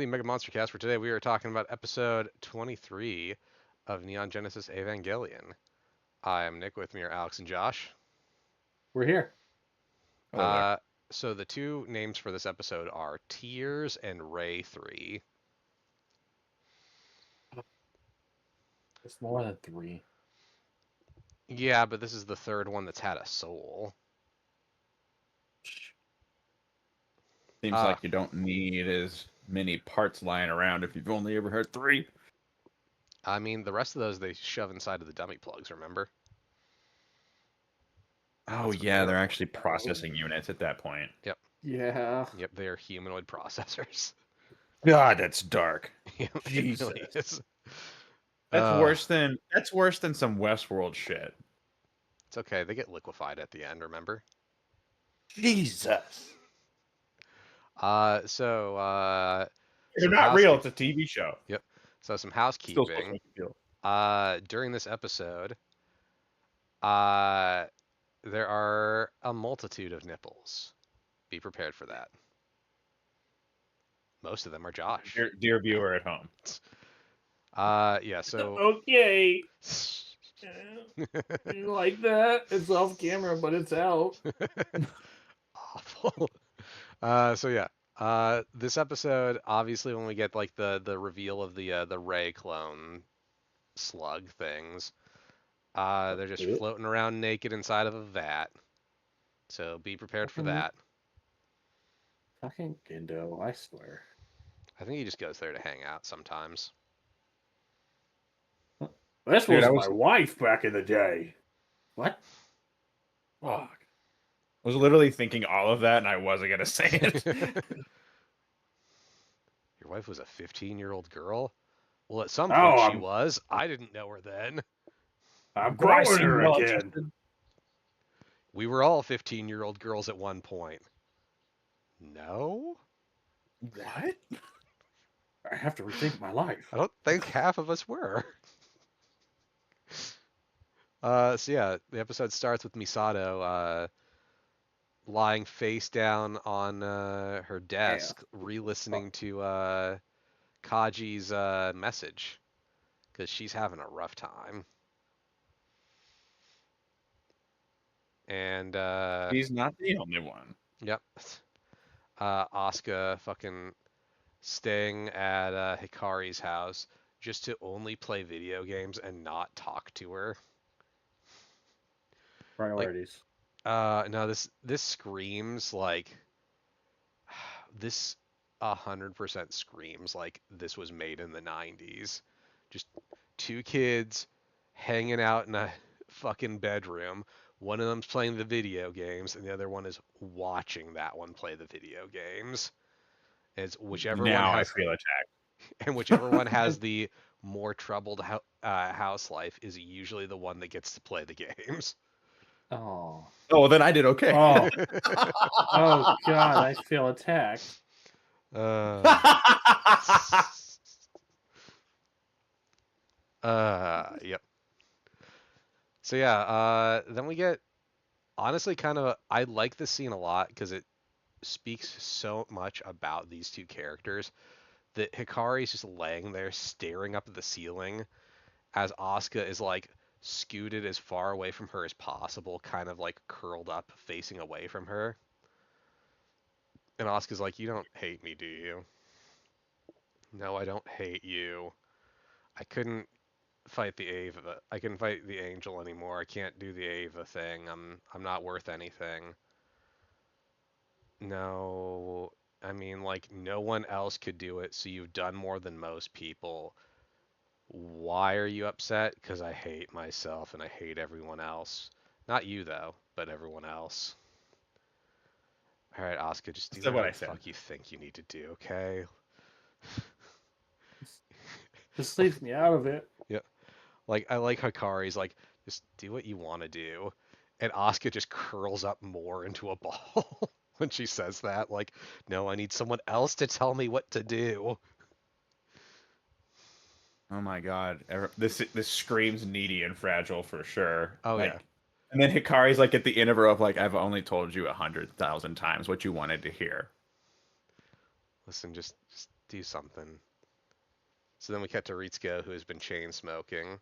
the Mega Monster Cast. For today, we are talking about episode 23 of Neon Genesis Evangelion. I am Nick. With me are Alex and Josh. We're here. Hello there. Uh, so the two names for this episode are Tears and Ray 3. It's more than 3. Yeah, but this is the third one that's had a soul. Seems like you don't need as many parts lying around if you've only ever heard 3. I mean, the rest of those they shove inside of the dummy plugs, remember? Oh That's what yeah, they're for. actually processing units at that point. Yep. Yeah. Yep, they are humanoid processors. God, that's dark. It Jesus. really is. That's worse than some Westworld shit. It's okay. They get liquefied at the end, remember? Jesus. They're not real. It's a TV show. Yep. So some Still housekeeping. supposed to make you feel. During this episode, there are a multitude of nipples. Be prepared for that. Most of them are Josh. Dear viewer at home. Yeah. So. Okay. You like that? It's off camera, but it's out. Awful. So yeah. This episode, obviously, when we get like the reveal of the Ray clone slug things, they're just floating around naked inside of a vat. So be prepared for that. Fucking Gendo, I swear. I think he just goes there to hang out sometimes. This was my wife back in the day. What? Fuck. I was literally thinking all of that, and I wasn't gonna say it. Your wife was a 15-year-old girl? Well, at some point she was. I didn't know her then. I'm growing her again. We were all 15-year-old girls at one point. No? What? I have to rethink my life. I don't think half of us were. So yeah, the episode starts with Misato lying face down on her desk, re-listening to Kaji's message, because she's having a rough time. And he's not the only one. Yep. Asuka fucking staying at Hikari's house just to only play video games and not talk to her. Priorities. No, this screams like this 100% screams like this was made in the 90s. Just two kids hanging out in a fucking bedroom. One of them's playing the video games, and the other one is watching that one play the video games. And it's whichever now one has, I feel attacked. And whichever one has the more troubled house life is usually the one that gets to play the games. Oh. Oh, then I did okay. Oh, oh God, I feel attacked. Yep. So yeah, then we get honestly kind of I like this scene a lot because it speaks so much about these two characters that Hikari's just laying there staring up at the ceiling as Asuka is like scooted as far away from her as possible, kind of like curled up facing away from her. And Asuka's like, "You don't hate me, do you?" "No, I don't hate you. I couldn't fight the Ava. I can fight the Angel anymore. I can't do the Ava thing. I'm not worth anything." "No, I mean, like, no one else could do it, so you've done more than most people. Why are you upset? Because I hate myself and I hate everyone else. Not you, though, but everyone else." All right, Asuka, just do what the fuck you think you need to do, okay? Just leaves me out of it. Yeah. Like, I like Hikari's like, just do what you want to do. And Asuka just curls up more into a ball when she says that. Like, no, I need someone else to tell me what to do. Oh my God. This screams needy and fragile for sure. Oh, yeah. And then Hikari's like at the end of her of like, I've only told you 100,000 times what you wanted to hear. Listen, just do something. So then we cut to Ritsuko, who has been chain smoking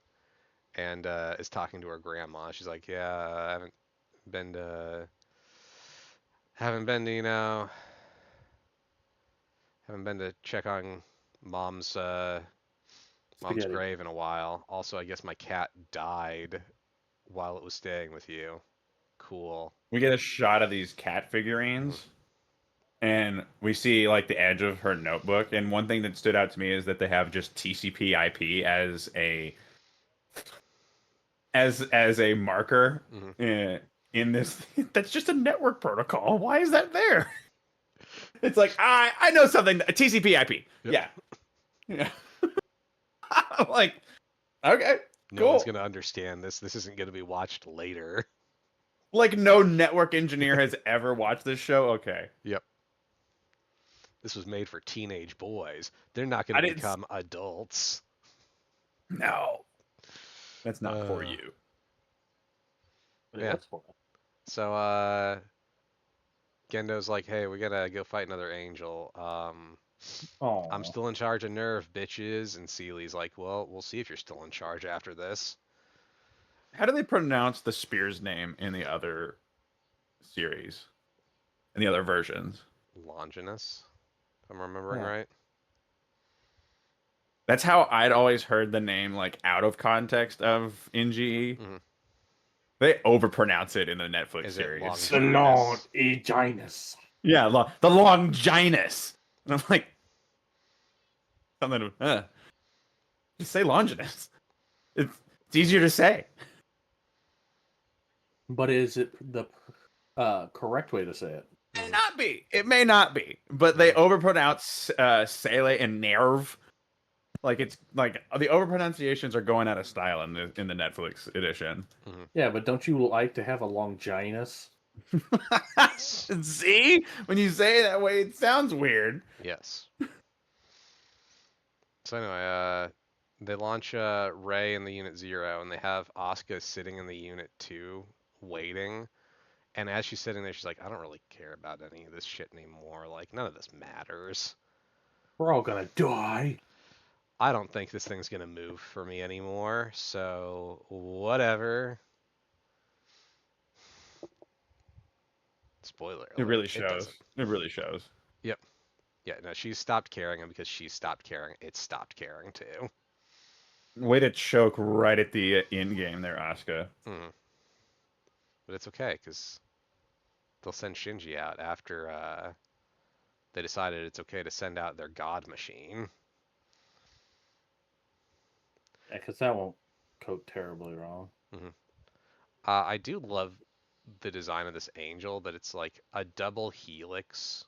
and is talking to her grandma. She's like, "Yeah, I been to, haven't been to, haven't been to check on mom's mom's Spaghetti. grave in a while. Also, I guess my cat died while it was staying with you. Cool." We get a shot of these cat Mhm. figurines, and we see like the edge of her notebook. And one thing that stood out to me is that they have just TCP/IP as a marker Mhm. in this. That's just a network protocol. Why is that there? It's like I know something. TCP/IP. Yep. Yeah. Yeah. Like, okay, No one's cool. gonna understand this. This isn't gonna be watched later. Like no network engineer has ever watched this show. Okay. Yep. This was made for teenage boys. They're not I gonna didn't. become adults. No, that's not for Uh, you. yeah. What's for it? So Gendo's like, "Hey, we gotta go fight another angel. I'm Oh, still in charge of Nerve, bitches." And Seely's like, "Well, we'll see if you're still in charge after this." How do they pronounce the Spears name in the other series? In the other versions? Longinus, if I'm remembering yeah. right. That's how I'd always heard the name, like out of context of NGE. Hmm. They overpronounce it in the Netflix Is it series. The Lord Longinus? Aeginus. Yeah, the Longinus. And I'm like, something. Just say Longinus. It's easier to say. But is it the correct way to say it? May Hmm. not be. It may not be. But they Hmm. overpronounce Sele and Nerve. Like it's like the overpronunciations are going out of style in the Netflix edition. Hmm. Yeah, but don't you like to have a Longinus? See, when you say it that way, it sounds weird. Yes. So anyway, they launch Ray in the Unit Zero, and they have Asuka sitting in the Unit Two, waiting. And as she's sitting there, she's like, "I don't really care about any of this shit anymore. Like, none of this matters. We're all gonna die. I don't think this thing's gonna move for me anymore. So whatever." Spoiler It alert, really it doesn't. shows. It really shows. Yep. Yeah, no, she's stopped caring, and because she stopped caring, it stopped caring too. Way to choke right at the end game there, Asuka. Hmm. But it's okay, because they'll send Shinji out after they decided it's okay to send out their god machine. Yeah, because that won't go terribly wrong. Hmm. I do love the design of this angel, that it's like a double helix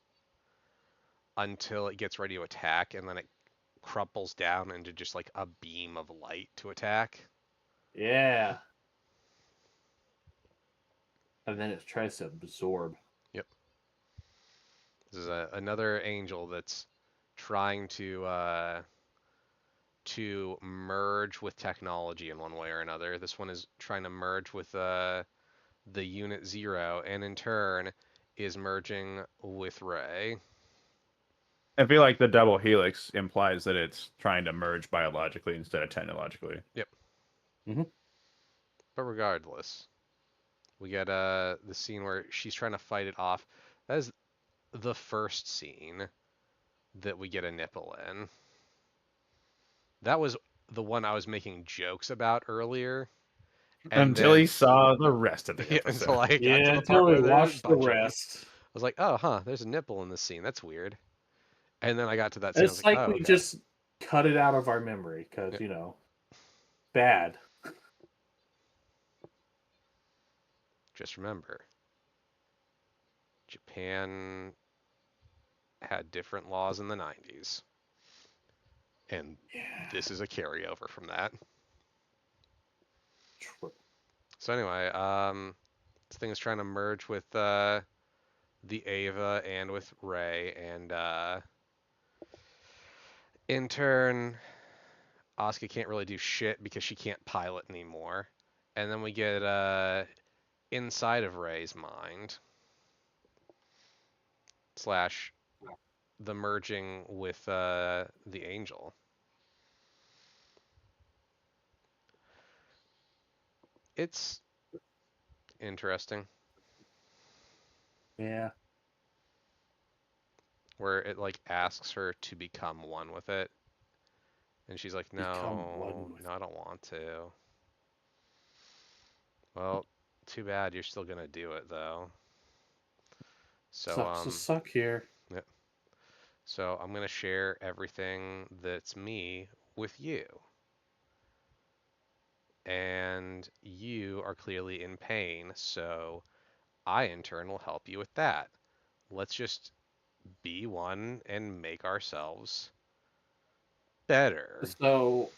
until it gets ready to attack, and then it crumples down into just like a beam of light to attack. Yeah. And then it tries to absorb. Yep. This is another angel that's trying to merge with technology in one way or another. This one is trying to merge with the Unit Zero, and in turn is merging with Ray. I feel like the double helix implies that it's trying to merge biologically instead of technologically. Yep. Hmm. But regardless, we get the scene where she's trying to fight it off. That is the first scene that we get a nipple in. That was the one I was making jokes about earlier, and Until he then saw the rest of the until episode. I got to Yeah, the until part we where there is watch the bunching. I rest. was like, oh, huh, there's a nipple in this scene. That's weird. And then I got to that scene. I was It's like, like oh, we okay. just cut it out of our memory because, Yep. bad. Just remember, Japan had different laws in the 90s, and Yeah. this is a carryover from that. True. So anyway, this thing is trying to merge with the Ava and with Ray, and in turn, Asuka can't really do shit because she can't pilot anymore. And then we get inside of Ray's mind slash the merging with the angel. It's interesting Yeah. where it like asks her to become one with it, and she's like, Become one "No, with no, I don't want to." Well, too bad. You're still gonna do it though. So sucks to suck here. yeah. So I'm gonna share everything that's me with you, and you are clearly in pain. So I in turn will help you with that. Let's just be one and make ourselves better. So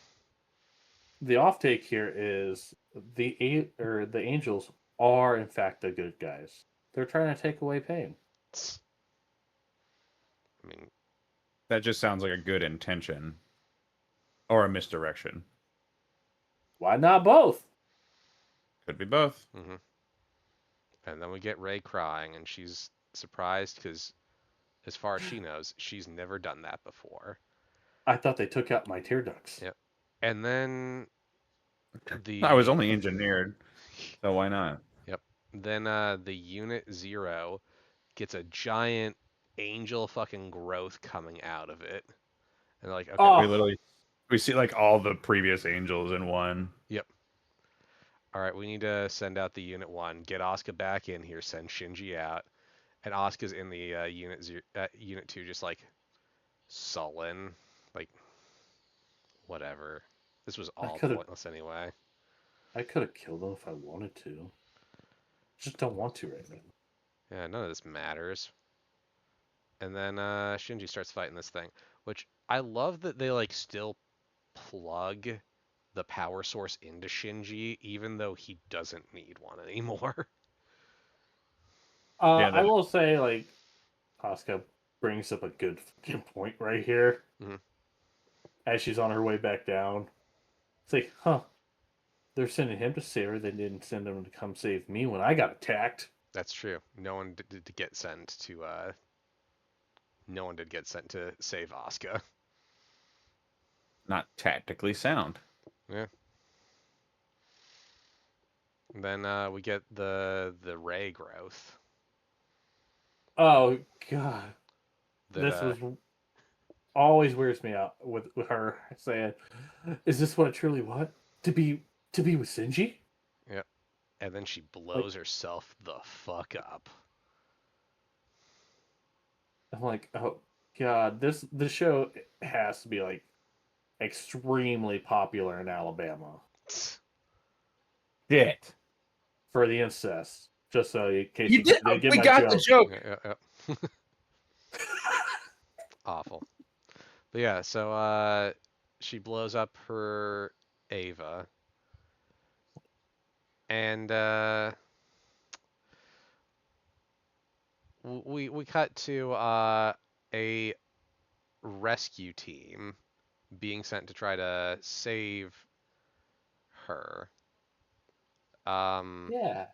the offtake here is the angels are in fact the good guys. They're trying to take away pain. I mean, That just sounds like a good intention or a misdirection. Why not both? Could be both. hmm and then we get Ray crying, and she's surprised because, as far as she knows, she's never done that before. I thought they took out my tear ducts. Yep. And then I was the only engineered, so why not? yep. Then the Unit Zero gets a giant angel fucking growth coming out of it. And they're like, okay, We Oh, literally we see like all the previous angels in one. yep. All right, we need to send out the Unit 1. Get Asuka back in here, send Shinji out. And Asuka's in the Unit 2 just like sullen, like whatever. This was I all could have pointless anyway. I could have killed them if I wanted to. Just don't want to right now. Yeah, none of this matters. And then Shinji starts fighting this thing, which I love that they like still plug the power source into Shinji, even though he doesn't need one anymore. Yeah, I will say, like, Asuka brings up a good fucking point right here Mhm. as she's on her way back down. It's like, huh, they're sending him to save her. They didn't send him to come save me when I got attacked. That's true. No one did get sent to. No one did get sent to save Asuka. not tactically sound. Yeah. And then we get the Ray growth. Oh god, That this was always weirds me out with her saying, "Is this what I truly want to be with Sinji?" yeah. And then she Like, blows herself the fuck up. I'm like, oh god, this show has to be like extremely popular in Alabama Shit. for the incest. Just so in case You you did. didn't get We my got the joke. joke. Yeah. Awful. But yeah, so she blows up her Ava, and we cut to a rescue team being sent to try to save her. Um, Yeah.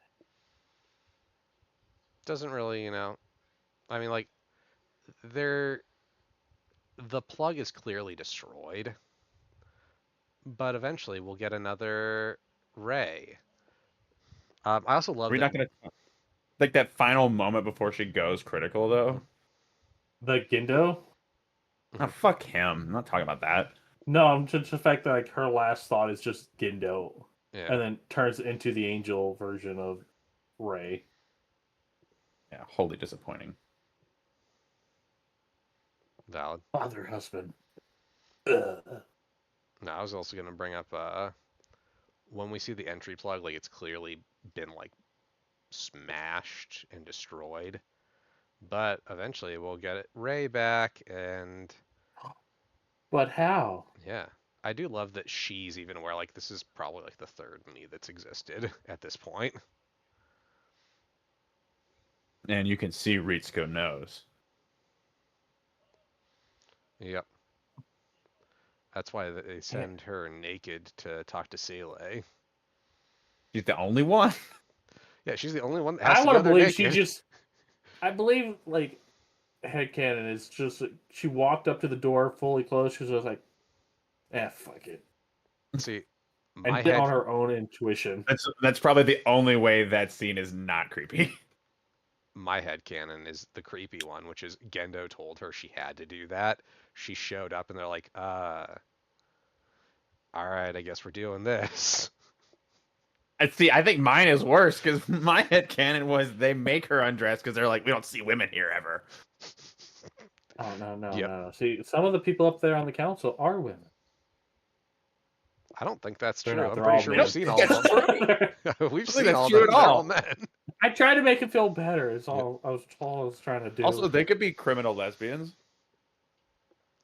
doesn't really, I mean, like, they're the plug is clearly destroyed, but eventually we'll get another Ray. I also Are love we that. not gonna like that final moment before she goes critical though? The Gindo? Oh fuck him. I'm not talking about that. No, I'm just the fact that like her last thought is just Gindo, Yeah, and then turns into the angel version of Ray. Yeah, wholly disappointing. valid. Father, husband. Ugh. No, I was also gonna bring up when we see the entry plug, like it's clearly been like smashed and destroyed. But eventually we'll get it Ray back, and But how? yeah, I do love that she's even aware. Like this is probably like the third me that's existed at this point. And you can see Ritsuko knows. Yep, that's why they Yeah. send her naked to talk to Seele. She's the only one. Yeah, she's the only one that has I to want go to there believe she naked. just. I believe like headcanon is just she walked up to the door fully closed. She was just like, fuck it," See, my and did head on her own intuition. That's probably the only way that scene is not creepy. my head canon is the creepy one, which is Gendo told her she had to do that. She showed up and they're like, all right, I guess we're doing this. I see. I think mine is worse because my headcanon was they make her undress because they're like, we don't see women here ever. Oh no, no, Yep. no! See, some of the people up there on the council are women. I don't think that's They're true. not. I'm They're pretty all sure I we've don't men. seen think all of that's them. true. We've I don't think seen that's all of true them. at They're all all. men. I tried to make it feel better. It's Yep. all I was trying to do. Also, they could be criminal lesbians.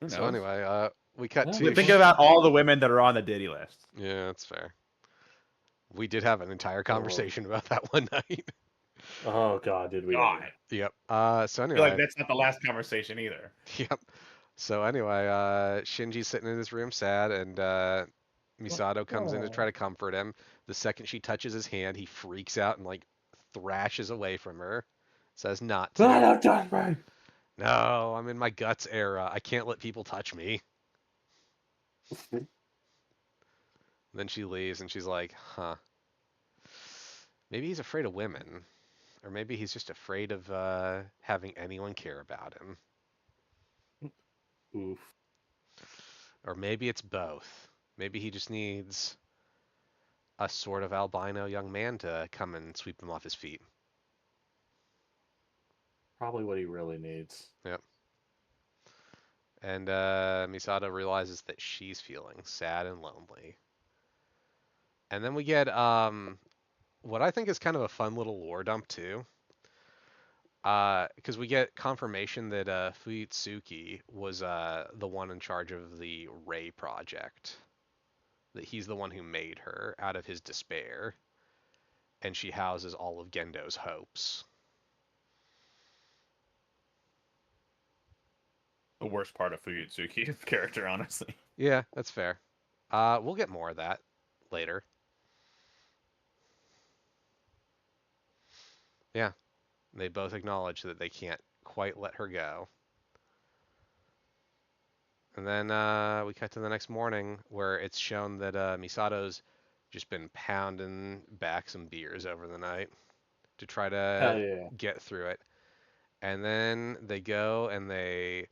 Who So knows? anyway, we cut Yeah, to. Think about all the women that are on the Diddy list. Yeah, that's fair. We did have an entire oh, conversation about that one night. oh God, did we God, ever? Yep. So I feel like anyway, that's not the last conversation either. yep. So anyway, Shinji's sitting in his room sad, and Misato comes in to try Oh, to comfort him. The second she touches his hand, he freaks out and like thrashes away from her. Says not no, to. don't touch me. No, I'm in my guts era. I can't let people touch me. Then she leaves and she's like, huh. Maybe he's afraid of women. Or maybe he's just afraid of having anyone care about him. Oof. Or maybe it's both. Maybe he just needs a sort of albino young man to come and sweep him off his feet. Probably what he really needs. Yep. And Misato realizes that she's feeling sad and lonely. And then we get what I think is kind of a fun little lore dump too. Because we get confirmation that Fuyutsuki was the one in charge of the Ray project. That he's the one who made her out of his despair. And she houses all of Gendo's hopes. The worst part of Fuyutsuki's character, honestly. Yeah, that's fair. We'll get more of that later. Yeah, they both acknowledge that they can't quite let her go. And then we cut to the next morning where it's shown that Misato's just been pounding back some beers over the night to try Hell to yeah. get through it. And then they go and they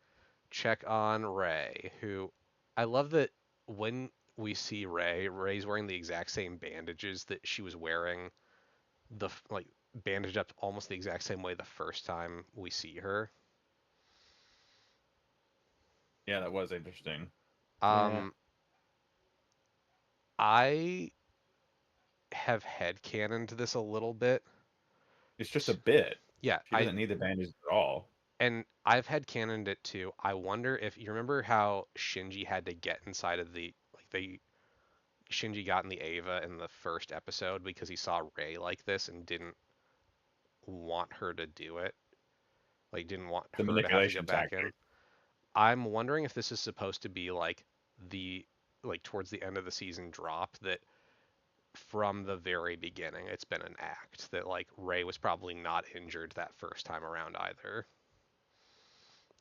check on Ray, who I love that when we see Ray, Ray's wearing the exact same bandages that she was wearing, like bandaged up almost the exact same way the first time we see her. Yeah, that was interesting. Yeah. Um, I have headcanoned this a little bit. It's just a bit. Yeah, She doesn't need the bandages at all. and I've headcanoned it too. I wonder if you remember how Shinji had to get inside of the like they Shinji got in the Ava in the first episode because he saw Rei like this and didn't want her to do it. Like didn't want The her to have to go manipulation back in. tactic. I'm wondering if this is supposed to be like the like towards the end of the season drop that from the very beginning it's been an act that like Rei was probably not injured that first time around either.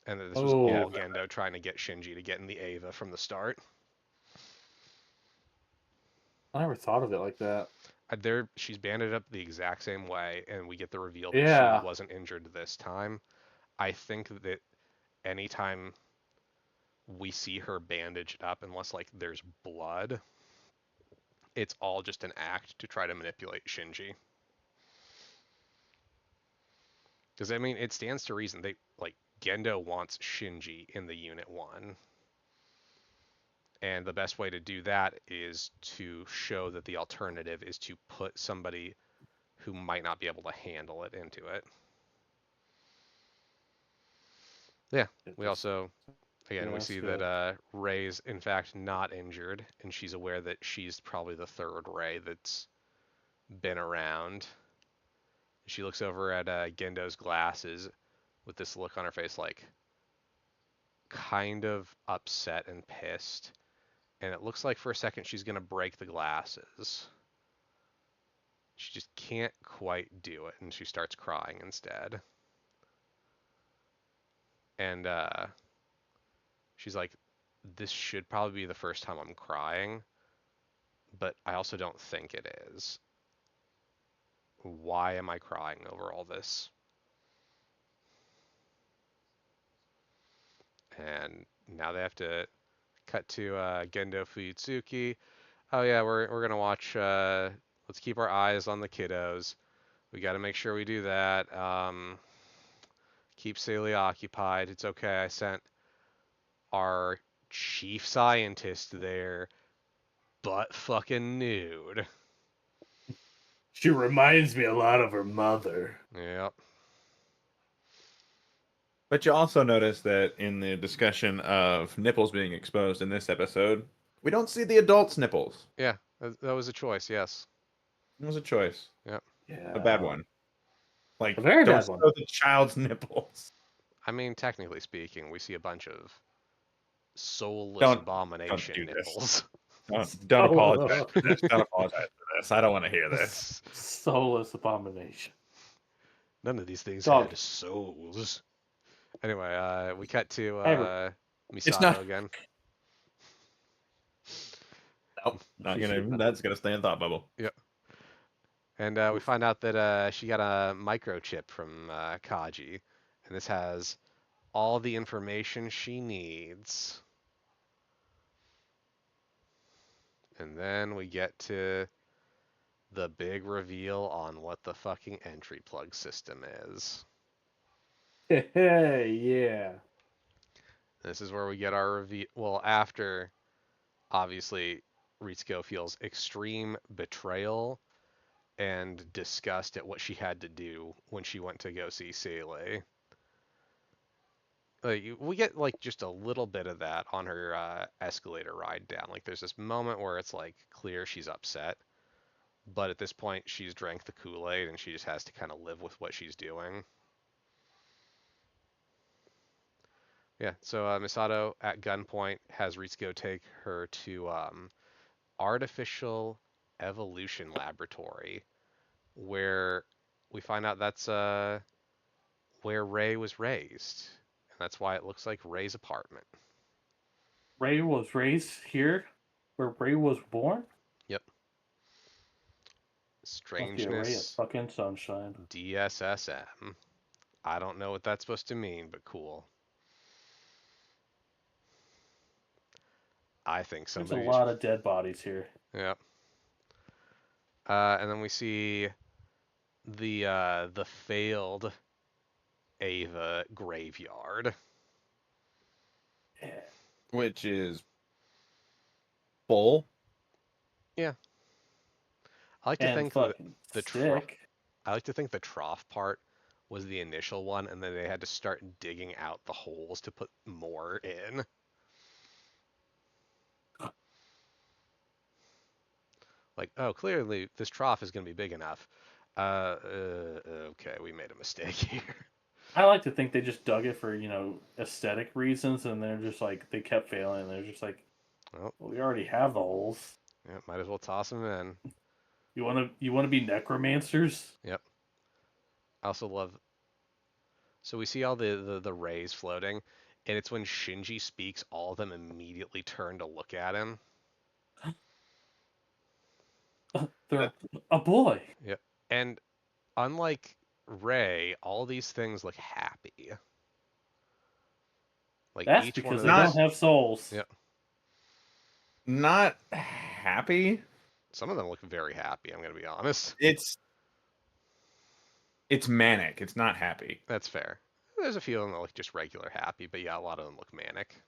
And that this was Yeah, all Oh, Gendo trying to get Shinji to get in the Ava from the start. I never thought of it like that. There, she's banded up the exact same way, and we get the reveal that she Yeah. wasn't injured this time. I think that anytime we see her bandaged up, unless like there's blood, it's all just an act to try to manipulate Shinji. Because I mean, it stands to reason they like Gendo wants Shinji in the Unit One, and the best way to do that is to show that the alternative is to put somebody who might not be able to handle it into it. Yeah, It we just also again we see that good. Ray's in fact not injured, and she's aware that she's probably the third Ray that's been around. She looks over at Gendo's glasses with this look on her face, like kind of upset and pissed. And it looks like for a second she's gonna break the glasses. She just can't quite do it, and she starts crying instead. And she's like, this should probably be the first time I'm crying, but I also don't think it is. Why am I crying over all this? And now they have to cut to Gendo Fuyutsuki. Oh yeah, we're gonna watch. Let's keep our eyes on the kiddos. We got to make sure we do that. Keep Celia occupied. It's okay. I sent our chief scientist there, butt fucking nude. She reminds me a lot of her mother. Yep. But you also notice that in the discussion of nipples being exposed in this episode, we don't see the adults' nipples. Yeah, that was a choice. Yes. It was a choice, Yep. a bad Yeah. one. Like, A very don't bad one. show the child's nipples. I mean, technically speaking, we see a bunch of soulless Don't abomination do this. nipples. Don't apologize for this. Don't apologize for this. I don't want to hear this. Soulless abomination. None of these things Dog. had souls. Anyway, we cut to It's Misato not. again. Nope, not She's gonna. That's gonna stay in thought bubble. Yep. And we find out that she got a microchip from Kaji, and this has all the information she needs. And then we get to the big reveal on what the fucking entry plug system is. Yeah. This is where we get our reveal. Well, after obviously Ritsuko feels extreme betrayal and disgust at what she had to do when she went to go see Seele. Like, we get like just a little bit of that on her escalator ride down. Like there's this moment where it's like clear she's upset, but at this point she's drank the Kool-Aid and she just has to kind of live with what she's doing. Yeah, so Misato at gunpoint has Ritsuko take her to artificial evolution laboratory, where we find out that's where Ray was raised, and that's why it looks like Ray's apartment. Ray was raised here, where Ray was born. Yep. Must be a ray of Strangeness fucking sunshine. DSSM. I don't know what that's supposed to mean, but cool. I think There's a somebody. lot of dead bodies here. Yep. And then we see the failed Ava graveyard. Yeah. Which is full. Yeah. I like to And think fucking the sick. I like to think the trough part was the initial one, and then they had to start digging out the holes to put more in. Like, oh, clearly this trough is going to be big enough. Okay, we made a mistake here. I like to think they just dug it for, aesthetic reasons, and they're just like, they kept failing, and they're just like, Well, we already have the holes. yeah, might as well toss them in. You wanna be necromancers? Yep. I also love. So we see all the rays floating, and it's when Shinji speaks, all of them immediately turn to look at him. They're a boy. Yep. And unlike Ray, all these things look happy. Like That's each because one they of Not- those. don't have souls. Yep. Not happy. Some of them look very happy. I'm gonna be honest. It's manic. It's not happy. That's fair. There's a few of them that look just regular happy, but yeah, a lot of them look manic.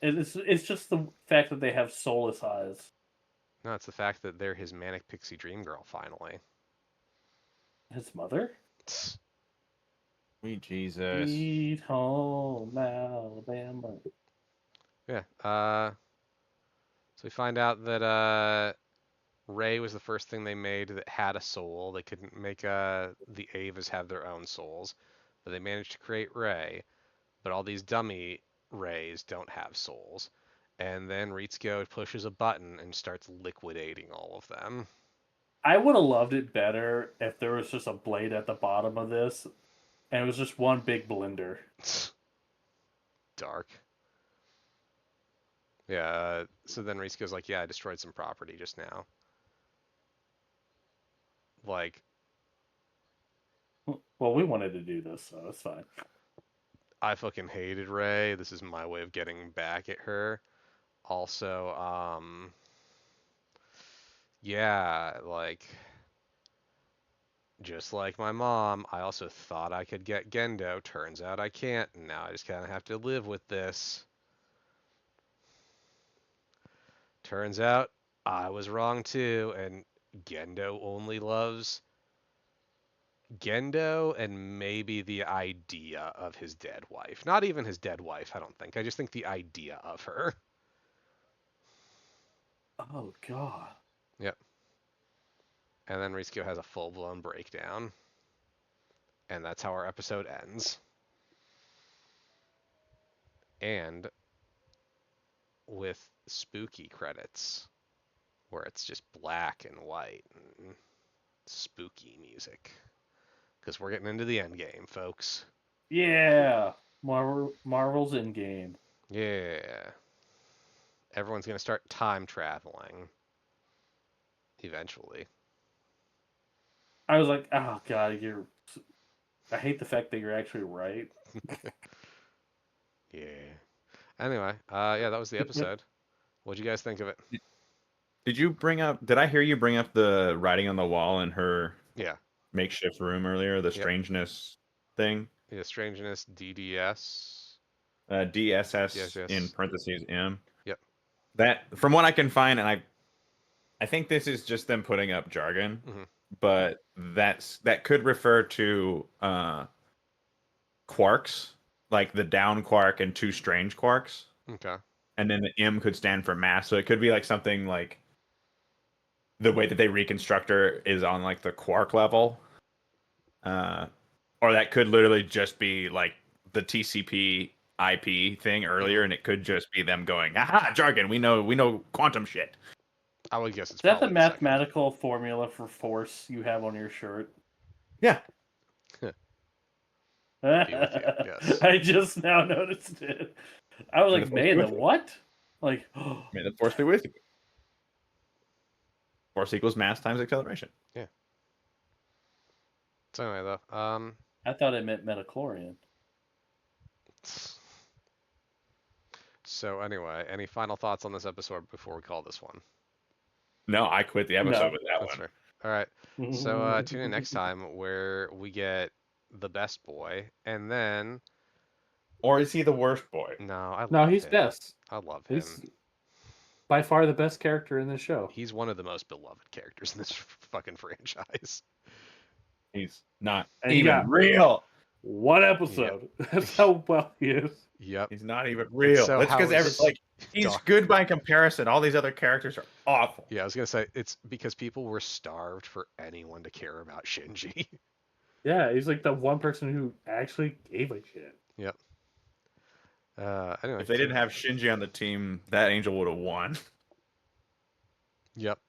It's just the fact that they have soulless eyes. No, it's the fact that they're his manic pixie dream girl finally. His mother? Sweet Jesus. Sweet home Alabama. Yeah. So we find out that Ray was the first thing they made that had a soul. They couldn't make the Avas have their own souls, but they managed to create Ray. But all these dummy Rays don't have souls. And then Ritsuko pushes a button and starts liquidating all of them. I would have loved it better if there was just a blade at the bottom of this, and it was just one big blender. dark. Yeah. So then Risco's like, yeah, I destroyed some property just now. Like, Well, we wanted to do this, so it's fine. I fucking hated Ray. This is my way of getting back at her. Also, yeah, like, just like my mom, I also thought I could get Gendo. Turns out I can't, and now I just kind of have to live with this. Turns out I was wrong too, and Gendo only loves Gendo and maybe the idea of his dead wife. Not even his dead wife, I don't think. I just think the idea of her. Oh God. Yep. And then Risco has a full blown breakdown. And that's how our episode ends. And with spooky credits, where it's just black and white and spooky music. Because we're getting into the end game, folks. Yeah. Marvel's Endgame. Yeah. Everyone's going to start time traveling eventually. I was like, oh God, I hate the fact that you're actually right. Yeah. Anyway, yeah, that was the episode. What'd you guys think of it? Did you bring up? Did I hear you bring up the writing on the wall in her Yeah. makeshift room earlier? The Yep. strangeness thing. Yeah, Strangeness, DDS. DSS Yes, in yes. parentheses M. Yep. That, from what I can find, and I think this is just them putting up jargon, Hmm. but that could refer to quarks, like the down quark and two strange quarks, Okay. and then the M could stand for mass. So it could be like something like the way that they reconstruct her is on like the quark level, or that could literally just be like the TCP IP thing earlier, Hmm. and it could just be them going, "Aha, jargon! We know quantum shit." I would guess it's Is that the probably the second. mathematical formula for force you have on your shirt? Yeah, Be with you. Yes. I just now noticed it. I was may the like, force be man, the with you. what? Like, May the force be with you. Force equals mass times acceleration. Yeah. So anyway, though, I thought it meant metachlorian. so anyway, any final thoughts on this episode before we call this one? No, I quit the episode No. with that That's one. fair. All right. So tune in next time where we get the best boy, and then Or is he the worst boy? no, I No, love he's him. best. I love him. He's by far the best character in this show. He's one of the most beloved characters in this fucking franchise. He's not And he even got real. one episode. That's how well he is. Yep. He's not even And real. so That's how because is he's Doc? good by comparison. All these other characters are awful. Yeah, I was gonna say it's because people were starved for anyone to care about Shinji. Yeah, he's like the one person who actually gave a shit. Yep. Anyway. If they didn't have Shinji on the team, that angel would have won. Yep.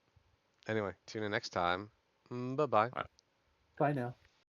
Anyway, tune in next time. Bye bye. Bye now.